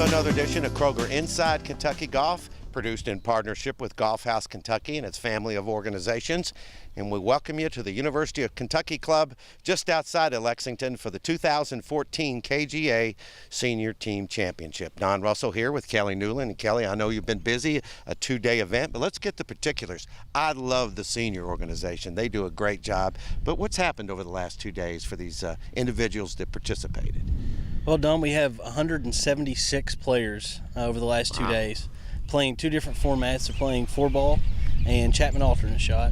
another edition of Kroger Inside Kentucky Golf, produced in partnership with Golf House Kentucky and its family of organizations. And we welcome you to the University of Kentucky Club just outside of Lexington for the 2014 KGA Senior Team Championship. Don Russell here with Kelly Newland. And Kelly, I know you've been busy, a two-day event, but let's get the particulars. I love the senior organization. They do a great job. But what's happened over the last 2 days for these individuals that participated? Well, Don, we have 176 players over the last 2 days, playing two different formats. They're playing 4-ball and Chapman alternate shot.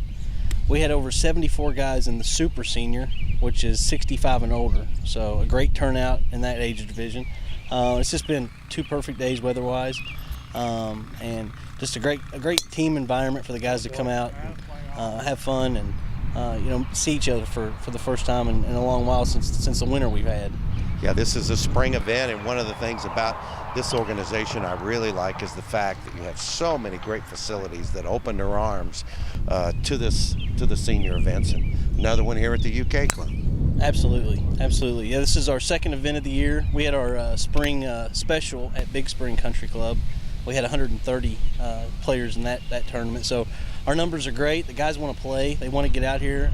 We had over 74 guys in the super senior, which is 65 and older. So a great turnout in that age division. It's just been two perfect days weather-wise, and just a great team environment for the guys to come out and have fun and see each other for the first time in a long while since the winter we've had. Yeah, this is a spring event, and one of the things about this organization I really like is the fact that you have so many great facilities that open their arms to the senior events, and another one here at the UK Club. Absolutely. Yeah, this is our second event of the year. We had our spring special at Big Spring Country Club. We had 130 players in that tournament, so our numbers are great. The guys want to play. They want to get out here.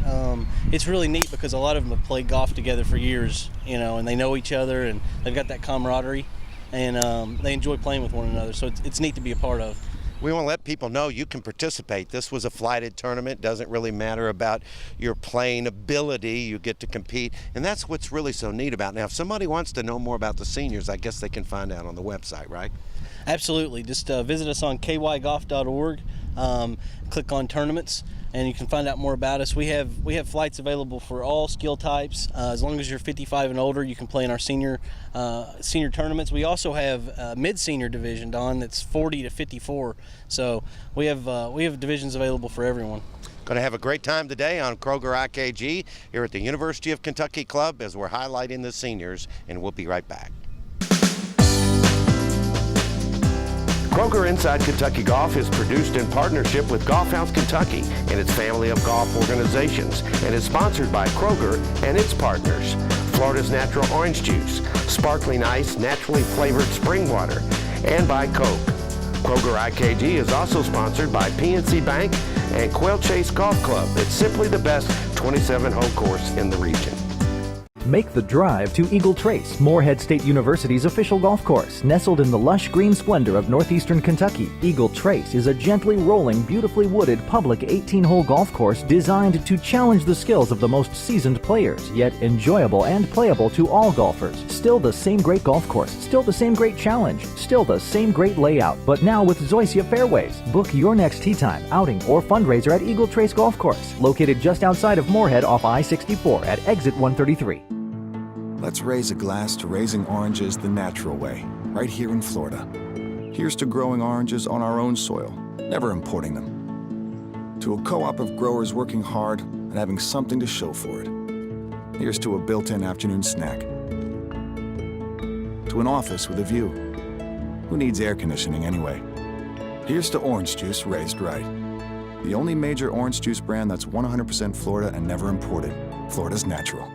It's really neat because a lot of them have played golf together for years, and they know each other, and they've got that camaraderie, and they enjoy playing with one another. So it's neat to be a part of. We want to let people know you can participate. This was a flighted tournament. Doesn't really matter about your playing ability. You get to compete, and that's what's really so neat about it. Now, if somebody wants to know more about the seniors, I guess they can find out on the website, right? Absolutely. Just visit us on kygolf.org, click on tournaments, and you can find out more about us. We have flights available for all skill types. As long as you're 55 and older, you can play in our senior tournaments. We also have mid-senior division, Don, that's 40 to 54. So we have divisions available for everyone. Going to have a great time today on Kroger IKG here at the University of Kentucky Club as we're highlighting the seniors, and we'll be right back. Kroger Inside Kentucky Golf is produced in partnership with Golf House Kentucky and its family of golf organizations, and is sponsored by Kroger and its partners. Florida's Natural Orange Juice, Sparkling Ice Naturally Flavored Spring Water, and by Coke. Kroger IKG is also sponsored by PNC Bank and Quail Chase Golf Club. It's simply the best 27-hole course in the region. Make the drive to Eagle Trace, Morehead State University's official golf course. Nestled in the lush green splendor of northeastern Kentucky, Eagle Trace is a gently rolling, beautifully wooded public 18-hole golf course designed to challenge the skills of the most seasoned players, yet enjoyable and playable to all golfers. Still the same great golf course, still the same great challenge, still the same great layout, but now with Zoysia fairways. Book your next tee time, outing, or fundraiser at Eagle Trace Golf Course, located just outside of Morehead off I-64 at exit 133. Let's raise a glass to raising oranges the natural way, right here in Florida. Here's to growing oranges on our own soil, never importing them. To a co-op of growers working hard and having something to show for it. Here's to a built-in afternoon snack. To an office with a view. Who needs air conditioning anyway? Here's to orange juice raised right. The only major orange juice brand that's 100% Florida and never imported. Florida's natural.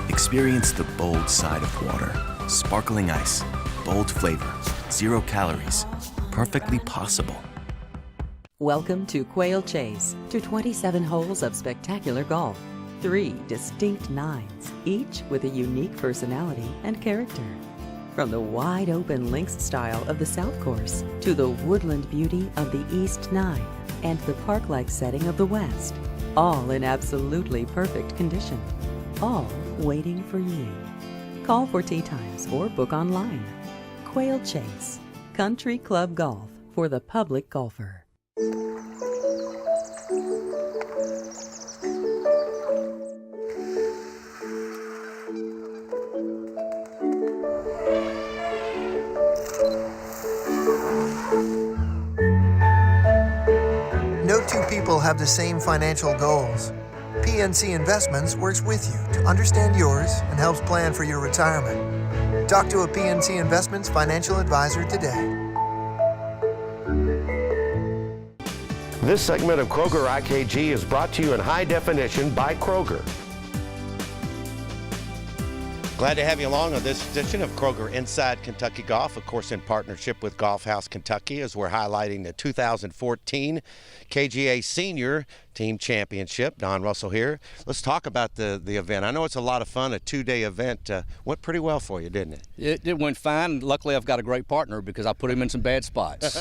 Experience the bold side of water. Sparkling ice, bold flavor, 0 calories, perfectly possible. Welcome to Quail Chase, to 27 holes of spectacular golf. 3 distinct nines, each with a unique personality and character. From the wide-open links style of the South Course to the woodland beauty of the East Nine and the park-like setting of the West, all in absolutely perfect condition. All waiting for you. Call for tee times or book online. Quail Chase, Country Club Golf for the public golfer. No two people have the same financial goals. PNC Investments works with you to understand yours and helps plan for your retirement. Talk to a PNC Investments financial advisor today. This segment of Kroger IKG is brought to you in high definition by Kroger. Glad to have you along on this edition of Kroger Inside Kentucky Golf, of course in partnership with Golf House Kentucky, as we're highlighting the 2014 KGA Senior Team Championship. Don Russell here. Let's talk about the event. I know it's a lot of fun, a two-day event. Went pretty well for you, didn't it? It went fine. Luckily, I've got a great partner because I put him in some bad spots.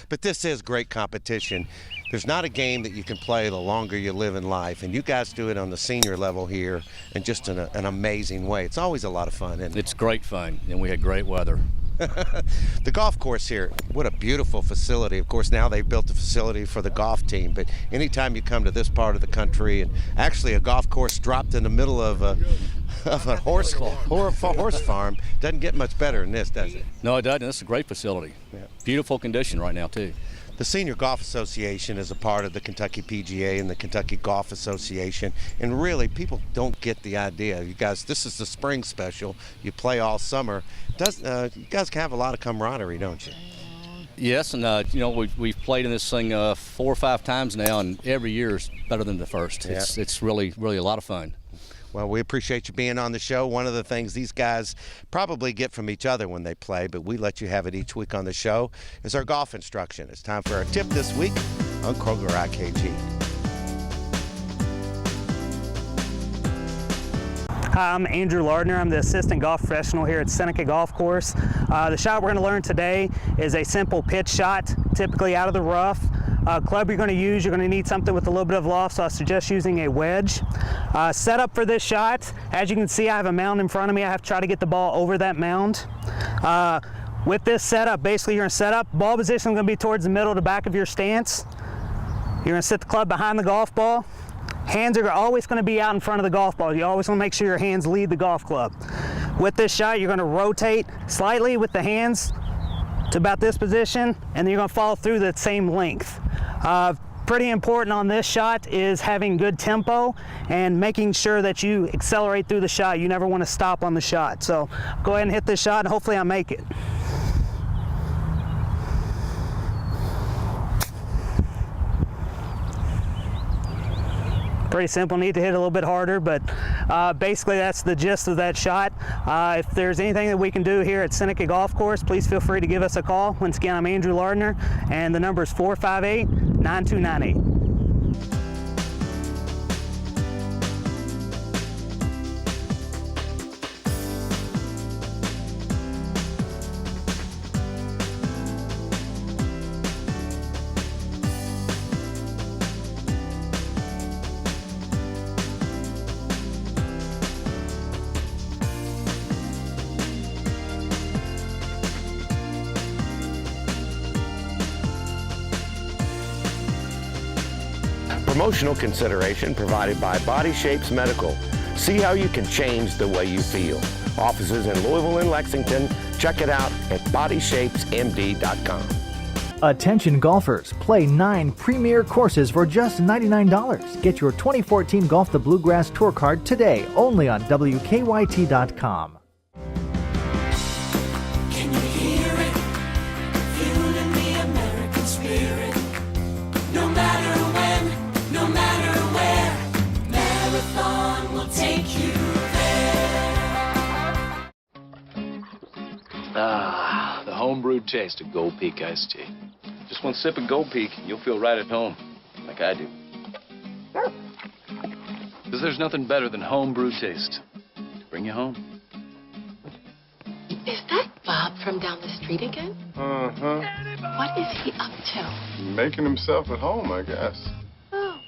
But this is great competition. There's not a game that you can play the longer you live in life, and you guys do it on the senior level here in just an amazing way. It's always a lot of fun, isn't it? It's great fun, and we had great weather. The golf course here, what a beautiful facility. Of course, now they've built a facility for the golf team, but anytime you come to this part of the country, and actually a golf course dropped in the middle of a horse farm, doesn't get much better than this, does it? No, it doesn't. It's a great facility. Yeah. Beautiful condition right now, too. The Senior Golf Association is a part of the Kentucky PGA and the Kentucky Golf Association, and really people don't get the idea. You guys, this is the spring special. You play all summer. You guys can have a lot of camaraderie, don't you? Yes, and you know, we've played in this thing 4 or 5 times now, and every year is better than the first. Yeah. It's really a lot of fun. Well, we appreciate you being on the show. One of the things these guys probably get from each other when they play, but we let you have it each week on the show, is our golf instruction. It's time for our tip this week on Kroger IKG. Hi, I'm Andrew Lardner. I'm the assistant golf professional here at Seneca Golf Course. The shot we're going to learn today is a simple pitch shot, typically out of the rough. Club you're going to use, you're going to need something with a little bit of loft, so I suggest using a wedge. Setup for this shot, as you can see, I have a mound in front of me. I have to try to get the ball over that mound. With this setup, basically you're going to set up, ball position is going to be towards the middle to back of your stance. You're going to sit the club behind the golf ball. Hands are always going to be out in front of the golf ball. You always want to make sure your hands lead the golf club. With this shot, you're going to rotate slightly with the hands to about this position, and then you're going to follow through that same length. Pretty important on this shot is having good tempo and making sure that you accelerate through the shot. You never want to stop on the shot. So go ahead and hit this shot, and hopefully I make it. Pretty simple, need to hit a little bit harder, but basically that's the gist of that shot. If there's anything that we can do here at Seneca Golf Course, please feel free to give us a call. Once again, I'm Andrew Lardner, and the number is 458-9298. Promotional consideration provided by Body Shapes Medical. See how you can change the way you feel. Offices in Louisville and Lexington. Check it out at bodyshapesmd.com. Attention golfers, play 9 premier courses for just $99. Get your 2014 Golf the Bluegrass Tour card today, only on WKYT.com. Can you hear it? Fueling the American spirit. No matter when, no matter where, Marathon will take you there. Ah, the homebrewed taste of Gold Peak iced tea. Just one sip of Gold Peak, and you'll feel right at home, like I do. Because there's nothing better than homebrewed taste to bring you home. Is that Bob from down the street again? Uh-huh. What is he up to? Making himself at home, I guess. Oh.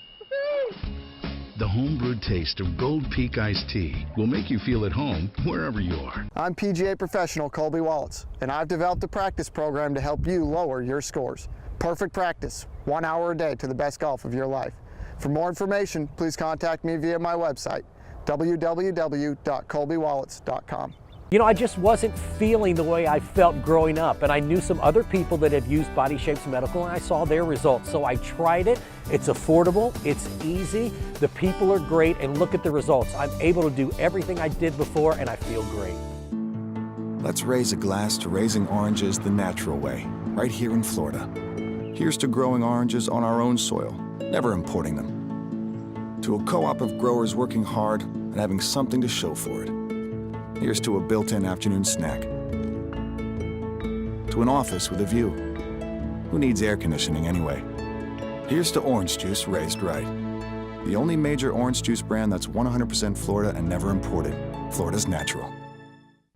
The homebrewed taste of Gold Peak iced tea will make you feel at home wherever you are. I'm PGA professional Colby Wallace, and I've developed a practice program to help you lower your scores. Perfect practice, 1 hour a day to the best golf of your life. For more information, please contact me via my website, www.colbywallace.com. You know, I just wasn't feeling the way I felt growing up, and I knew some other people that had used Body Shapes Medical, and I saw their results. So I tried it. It's affordable, it's easy, the people are great, and look at the results. I'm able to do everything I did before, and I feel great. Let's raise a glass to raising oranges the natural way, right here in Florida. Here's to growing oranges on our own soil, never importing them. To a co-op of growers working hard and having something to show for it. Here's to a built-in afternoon snack. To an office with a view. Who needs air conditioning anyway? Here's to orange juice raised right. The only major orange juice brand that's 100% Florida and never imported. Florida's natural.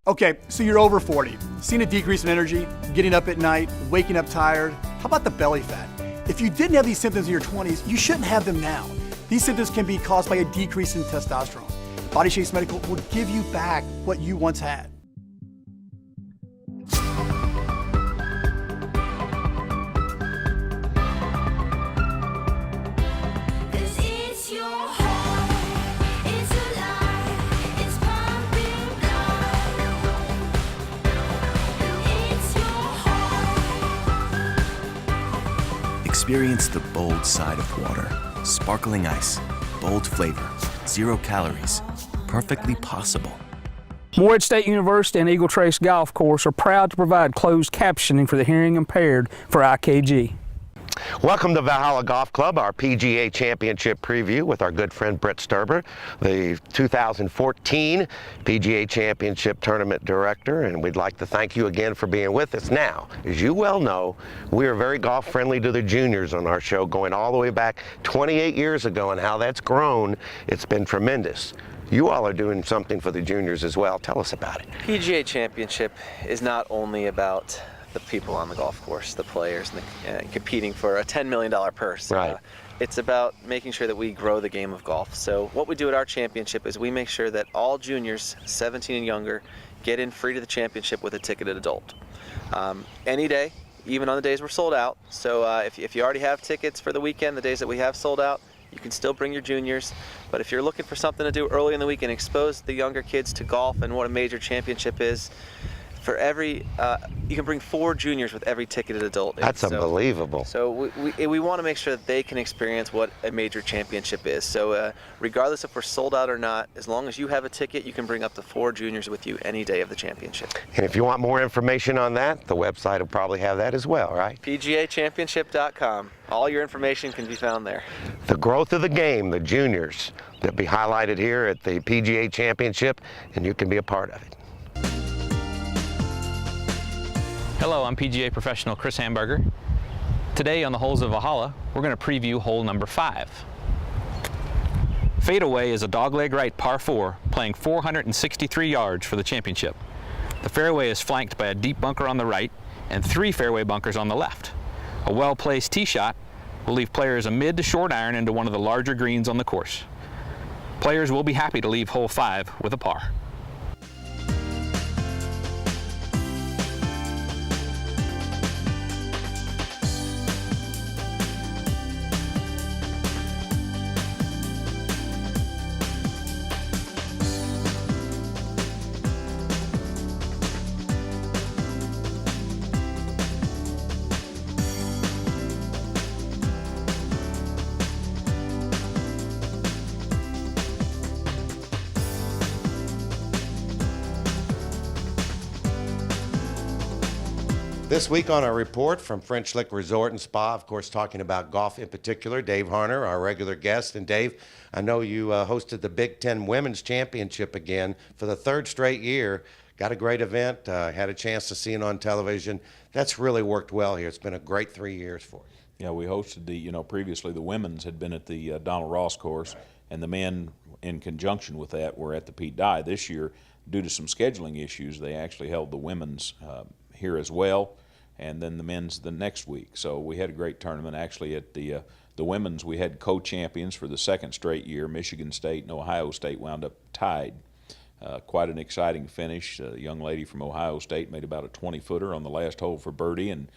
Okay, so you're over 40, seen a decrease in energy, getting up at night, waking up tired. How about the belly fat? If you didn't have these symptoms in your 20s, you shouldn't have them now. These symptoms can be caused by a decrease in testosterone. Body Shapes Medical will give you back what you once had. Experience the bold side of water. Sparkling ice, bold flavor, 0 calories, perfectly possible. Morehead State University and Eagle Trace Golf Course are proud to provide closed captioning for the hearing impaired for IKG. Welcome to Valhalla Golf Club, our PGA Championship preview with our good friend Britt Sturber, the 2014 PGA Championship Tournament Director, and we'd like to thank you again for being with us. Now, as you well know, we are very golf friendly to the juniors on our show, going all the way back 28 years ago, and how that's grown. It's been tremendous. You all are doing something for the juniors as well. Tell us about it. PGA Championship is not only about the people on the golf course, the players, and competing for a $10 million purse. Right. It's about making sure that we grow the game of golf. So what we do at our championship is we make sure that all juniors, 17 and younger, get in free to the championship with a ticketed adult. Any day, even on the days we're sold out. So if you already have tickets for the weekend, the days that we have sold out, you can still bring your juniors. But if you're looking for something to do early in the week and expose the younger kids to golf and what a major championship is, for every, you can bring 4 juniors with every ticketed adult. That's unbelievable. So we want to make sure that they can experience what a major championship is. So regardless if we're sold out or not, as long as you have a ticket, you can bring up to 4 juniors with you any day of the championship. And if you want more information on that, the website will probably have that as well, right? PGAchampionship.com. All your information can be found there. The growth of the game, the juniors, that be highlighted here at the PGA Championship, and you can be a part of it. Hello, I'm PGA professional Chris Hamburger. Today on the Holes of Valhalla, we're going to preview hole number 5. Fadeaway is a dogleg right par 4, playing 463 yards for the championship. The fairway is flanked by a deep bunker on the right and 3 fairway bunkers on the left. A well-placed tee shot will leave players a mid to short iron into one of the larger greens on the course. Players will be happy to leave hole 5 with a par. This week on our report from French Lick Resort and Spa, of course, talking about golf in particular, Dave Harner, our regular guest. And Dave, I know you hosted the Big Ten Women's Championship again for the 3rd straight year. Got a great event, had a chance to see it on television. That's really worked well here. It's been a great 3 years for you. Yeah, we hosted previously the women's had been at the Donald Ross course, and the men, in conjunction with that, were at the Pete Dye. This year, due to some scheduling issues, they actually held the women's here as well, and then the men's the next week. So we had a great tournament. Actually, at the women's, we had co-champions for the 2nd straight year. Michigan State and Ohio State wound up tied. Quite an exciting finish. A young lady from Ohio State made about a 20-footer on the last hole for birdie and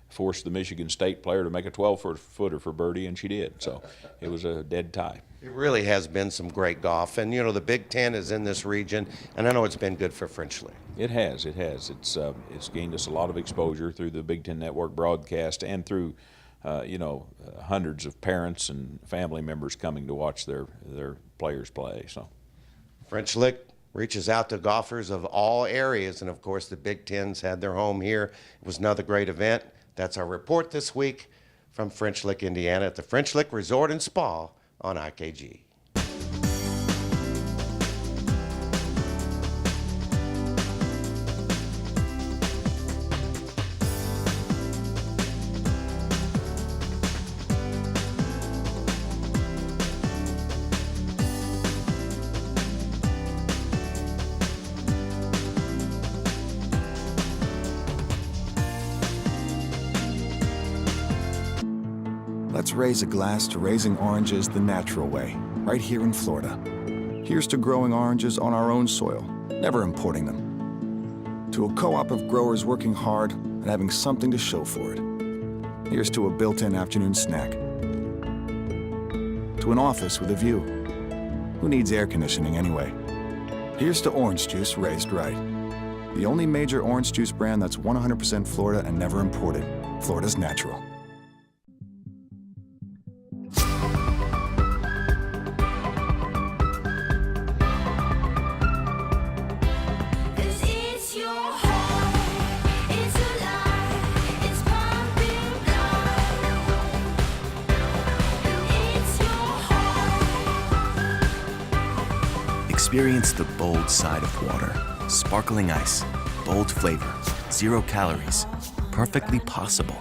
forced the Michigan State player to make a 12-footer for birdie, and she did. So it was a dead tie. It really has been some great golf, and you know the Big Ten is in this region, and I know it's been good for French Lick. It has. It's gained us a lot of exposure through the Big Ten Network broadcast and through, hundreds of parents and family members coming to watch their players play. So, French Lick reaches out to golfers of all areas, and of course the Big Ten's had their home here. It was another great event. That's our report this week from French Lick, Indiana, at the French Lick Resort and Spa on IKG. Let's raise a glass to raising oranges the natural way, right here in Florida. Here's to growing oranges on our own soil, never importing them. To a co-op of growers working hard and having something to show for it. Here's to a built-in afternoon snack. To an office with a view. Who needs air conditioning anyway? Here's to orange juice raised right. The only major orange juice brand that's 100% Florida and never imported. Florida's natural. Experience the bold side of water. Sparkling ice, bold flavor, 0 calories, perfectly possible.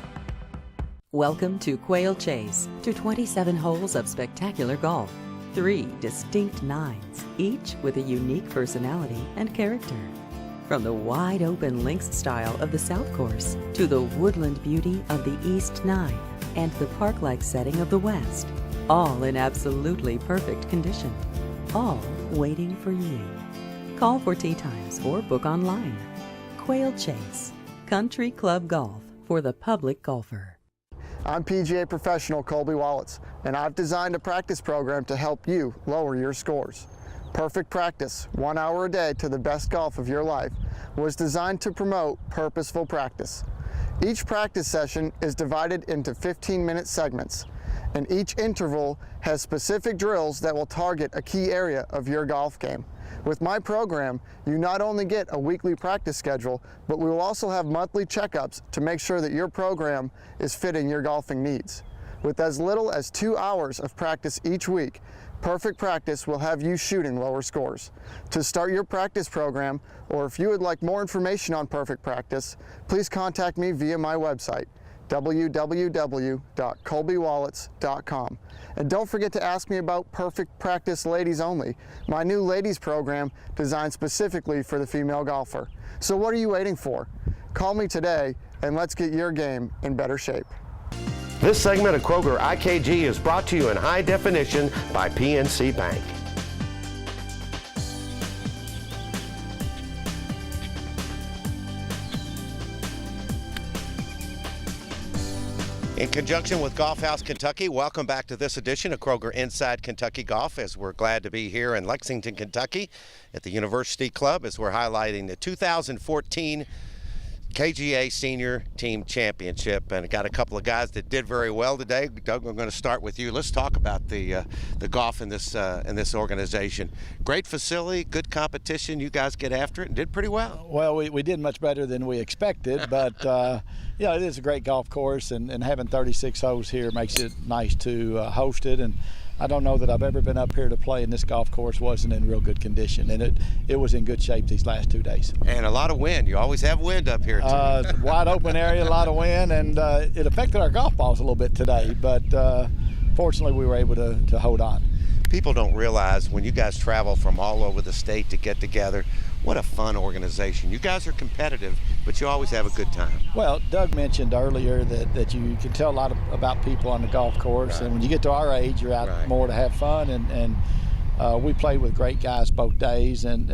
Welcome to Quail Chase, to 27 holes of spectacular golf. 3 distinct nines, each with a unique personality and character. From the wide-open links style of the South Course to the woodland beauty of the East Nine and the park-like setting of the West, all in absolutely perfect condition. All waiting for you. Call for tee times or book online. Quail Chase, Country Club Golf for the public golfer. I'm PGA professional Colby Wallets, and I've designed a practice program to help you lower your scores. Perfect Practice, 1 hour a day to the best golf of your life, was designed to promote purposeful practice. Each practice session is divided into 15-minute segments, and each interval has specific drills that will target a key area of your golf game. With my program, you not only get a weekly practice schedule, but we will also have monthly checkups to make sure that your program is fitting your golfing needs. With as little as 2 hours of practice each week, Perfect Practice will have you shooting lower scores. To start your practice program, or if you would like more information on Perfect Practice, please contact me via my website, www.colbywallets.com. And don't forget to ask me about Perfect Practice Ladies Only, my new ladies program designed specifically for the female golfer. So what are you waiting for? Call me today and let's get your game in better shape. This segment of Kroger IKG is brought to you in high definition by PNC Bank. In conjunction with Golf House Kentucky, welcome back to this edition of Kroger Inside Kentucky Golf, as we're glad to be here in Lexington, Kentucky at the University Club as we're highlighting the 2014 KGA Senior Team Championship. And I got a couple of guys that did very well today. Doug, we're going to start with you. Let's talk about the golf in this organization. Great facility, good competition. You guys get after it and did pretty well. Well, we did much better than we expected, but yeah, it is a great golf course, and having 36 holes here makes it nice to host it. And I don't know that I've ever been up here to play, and this golf course wasn't in real good condition, and it was in good shape these last 2 days. And a lot of wind. You always have wind up here, too. Wide open area, a lot of wind, and it affected our golf balls a little bit today, but fortunately we were able to hold on. People don't realize when you guys travel from all over the state to get together, what a fun organization. You guys are competitive, but you always have a good time. Well, Doug mentioned earlier that you can tell a lot about people on the golf course, right. And when you get to our age, you're out right. more to have fun, and we played with great guys both days, and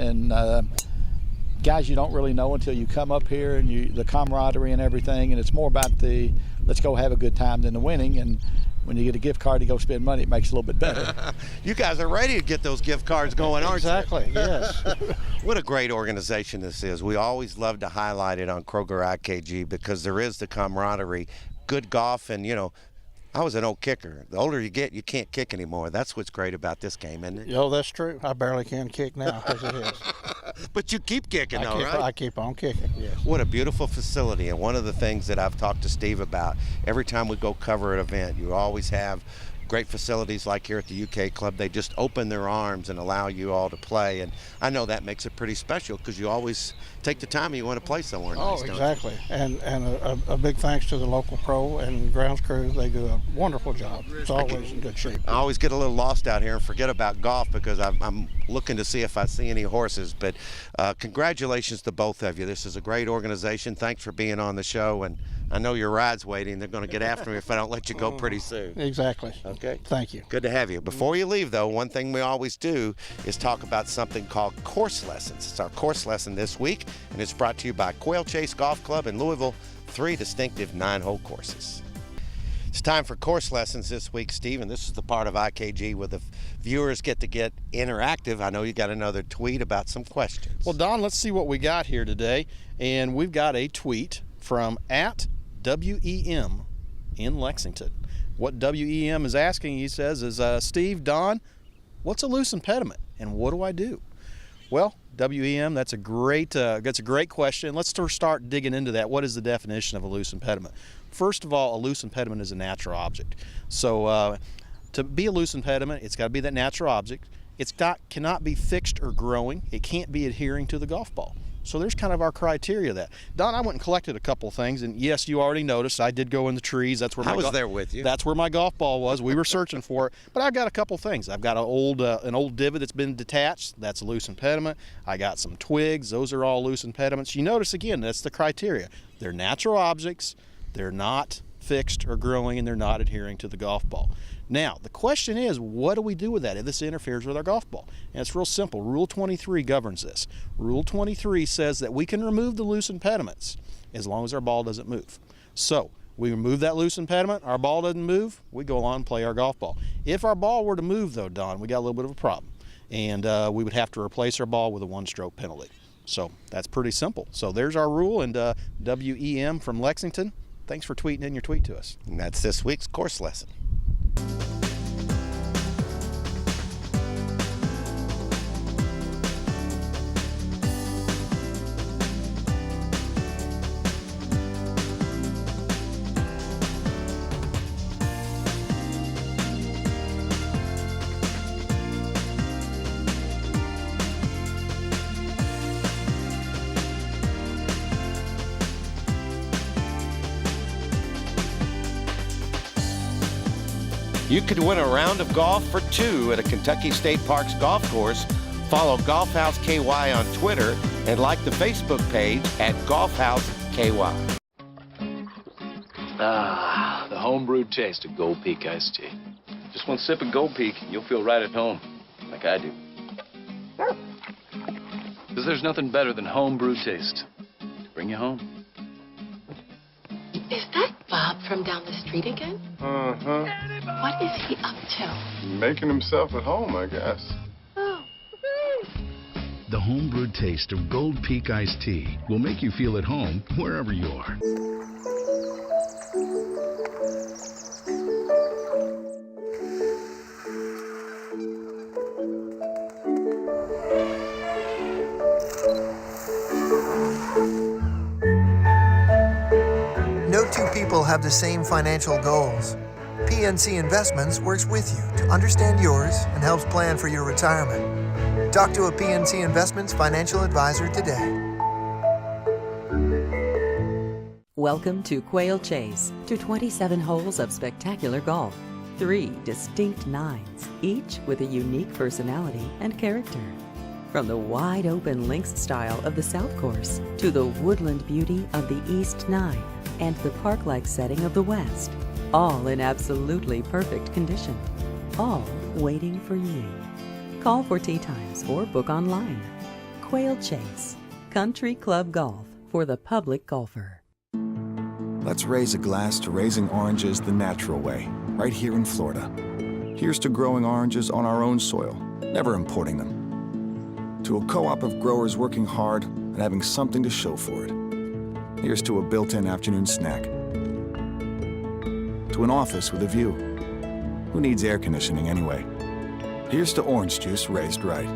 guys you don't really know until you come up here, and the camaraderie and everything, and it's more about the let's go have a good time than the winning. And when you get a gift card to go spend money, it makes it a little bit better. You guys are ready to get those gift cards going, aren't you? Exactly, yes. What a great organization this is. We always love to highlight it on Kroger IKG because there is the camaraderie, good golf, and, you know, I was an old kicker. The older you get, you can't kick anymore. That's what's great about this game, isn't it? Oh, that's true. I barely can kick now as it is. But you keep kicking, though, right? I keep on kicking, yes. What a beautiful facility. And one of the things that I've talked to Steve about, every time we go cover an event, you always have great facilities like here at the UK Club. They just open their arms and allow you all to play. And I know that makes it pretty special because you always take the time and you want to play somewhere nice. Oh, exactly. And a big thanks to the local pro and grounds crew. They do a wonderful job. It's always in good shape. I always get a little lost out here and forget about golf because I'm looking to see if I see any horses. But congratulations to both of you. This is a great organization. Thanks for being on the show. And I know your ride's waiting. They're going to get after me if I don't let you go pretty soon. Exactly. Okay. Thank you. Good to have you. Before you leave, though, one thing we always do is talk about something called course lessons. It's our course lesson this week, and it's brought to you by Quail Chase Golf Club in Louisville, 3 distinctive 9-hole courses. It's time for course lessons this week, Steve, and this is the part of IKG where the viewers get interactive. I know you got another tweet about some questions. Well, Don, let's see what we got here today. And we've got a tweet from @WEM in Lexington. What WEM is asking, he says, is, Steve, Don, what's a loose impediment and what do I do? Well, WEM, that's a great question. Let's start digging into that. What is the definition of a loose impediment? First of all, a loose impediment is a natural object. So to be a loose impediment, it's got to be that natural object. Cannot be fixed or growing. It can't be adhering to the golf ball. So there's kind of our criteria of that. Don, I went and collected a couple of things, and yes, you already noticed I did go in the trees. That's where I was there with you. That's where my golf ball was. We were searching for it, but I've got a couple things. I've got an old divot that's been detached. That's a loose impediment. I got some twigs. Those are all loose impediments. You notice again, that's the criteria. They're natural objects. They're not fixed or growing, and they're not adhering to the golf ball. Now, the question is, what do we do with that if this interferes with our golf ball? And it's real simple. Rule 23 governs this. Rule 23 says that we can remove the loose impediments as long as our ball doesn't move. So, we remove that loose impediment, our ball doesn't move, we go on and play our golf ball. If our ball were to move, though, Don, we got a little bit of a problem. And we would have to replace our ball with a one-stroke penalty. So, that's pretty simple. So, there's our rule, and WEM from Lexington, thanks for tweeting in your tweet to us. And that's this week's course lesson. You could win a round of golf for 2 at a Kentucky State Parks golf course. Follow Golf House KY on Twitter and like the Facebook page at Golf House KY. Ah, the homebrewed taste of Gold Peak iced tea. Just one sip of Gold Peak and you'll feel right at home, like I do. Because there's nothing better than homebrewed taste to bring you home. Is that Bob from down the street again? Uh-huh. What is he up to? Making himself at home, I guess. Oh. The homebrewed taste of Gold Peak iced tea will make you feel at home wherever you are. No two people have the same financial goals. PNC Investments works with you to understand yours and helps plan for your retirement. Talk to a PNC Investments financial advisor today. Welcome to Quail Chase, to 27 holes of spectacular golf. 3 distinct nines, each with a unique personality and character. From the wide-open links style of the South Course to the woodland beauty of the East Nine and the park-like setting of the West, all in absolutely perfect condition, all waiting for you. Call for tee times or book online. Quail Chase, Country Club Golf, for the public golfer. Let's raise a glass to raising oranges the natural way, right here in Florida. Here's to growing oranges on our own soil, never importing them. To a co-op of growers working hard and having something to show for it. Here's to a built-in afternoon snack. To an office with a view. Who needs air conditioning anyway? Here's to orange juice raised right.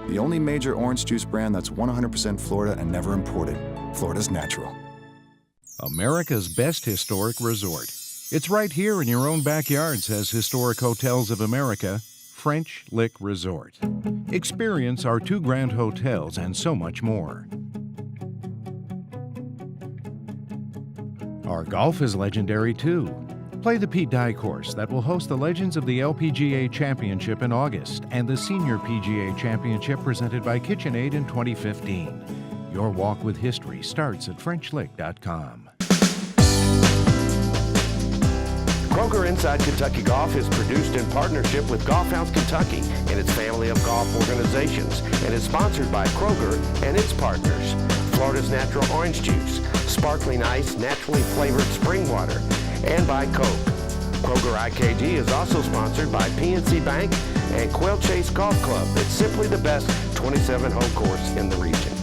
The only major orange juice brand that's 100% Florida and never imported. Florida's natural. America's best historic resort. It's right here in your own backyard, says Historic Hotels of America, French Lick Resort. Experience our 2 grand hotels and so much more. Our golf is legendary too. Play the Pete Dye course that will host the Legends of the LPGA Championship in August and the Senior PGA Championship presented by KitchenAid in 2015. Your walk with history starts at FrenchLick.com. Kroger Inside Kentucky Golf is produced in partnership with Golf House Kentucky and its family of golf organizations and is sponsored by Kroger and its partners. Florida's Natural Orange Juice, Sparkling Ice, naturally flavored spring water, and by Coke. Kroger IKG is also sponsored by PNC Bank and Quail Chase Golf Club. It's simply the best 27-hole course in the region.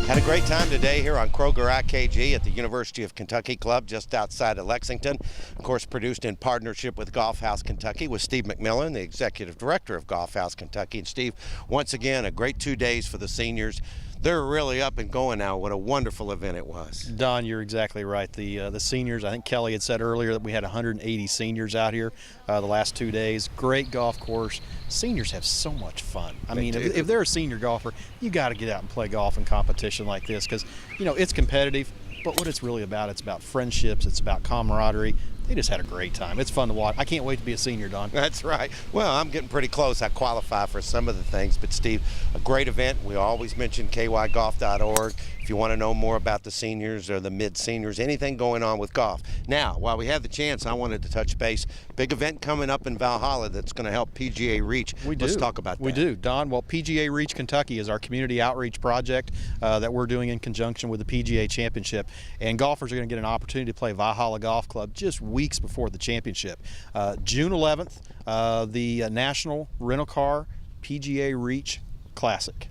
Had a great time today here on Kroger IKG at the University of Kentucky Club just outside of Lexington. Of course, produced in partnership with Golf House Kentucky with Steve McMillan, the Executive Director of Golf House Kentucky. And Steve, once again, a great 2 days for the seniors. They're really up and going now. What a wonderful event it was. Don, you're exactly right. The seniors, I think Kelly had said earlier that we had 180 seniors out here the last 2 days. Great golf course. Seniors have so much fun. I mean, if they're a senior golfer, you got to get out and play golf in competition like this because, you know, it's competitive, but what it's really about, it's about friendships, it's about camaraderie. They just had a great time. It's fun to watch. I can't wait to be a senior, Don. That's right. Well, I'm getting pretty close. I qualify for some of the things. But, Steve, a great event. We always mention kygolf.org if you want to know more about the seniors or the mid-seniors, anything going on with golf. Now, while we have the chance, I wanted to touch base. Big event coming up in Valhalla that's going to help PGA Reach. Let's talk about that. We do, Don. Well, PGA Reach Kentucky is our community outreach project that we're doing in conjunction with the PGA Championship. And golfers are going to get an opportunity to play Valhalla Golf Club just weeks before the championship. June 11th, the National Rental Car PGA Reach Classic.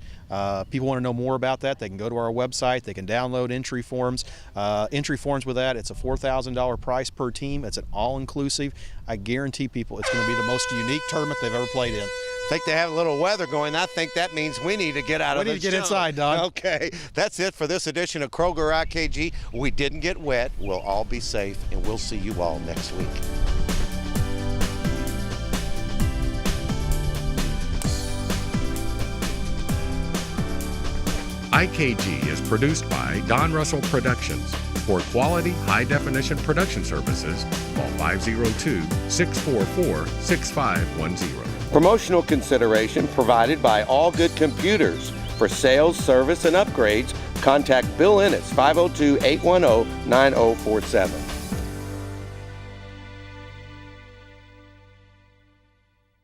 People want to know more about that, they can go to our website, they can download entry forms. Entry forms with that, it's a $4,000 price per team. It's an all-inclusive. I guarantee people it's going to be the most unique tournament they've ever played in. I think they have a little weather going. I think that means we need to get out of the We need to get inside, Don. Okay, that's it for this edition of Kroger IKG. We didn't get wet. We'll all be safe, and we'll see you all next week. IKG is produced by Don Russell Productions. For quality, high-definition production services, call 502-644-6510. Promotional consideration provided by All Good Computers. For sales, service, and upgrades, contact Bill Ennis, 502-810-9047.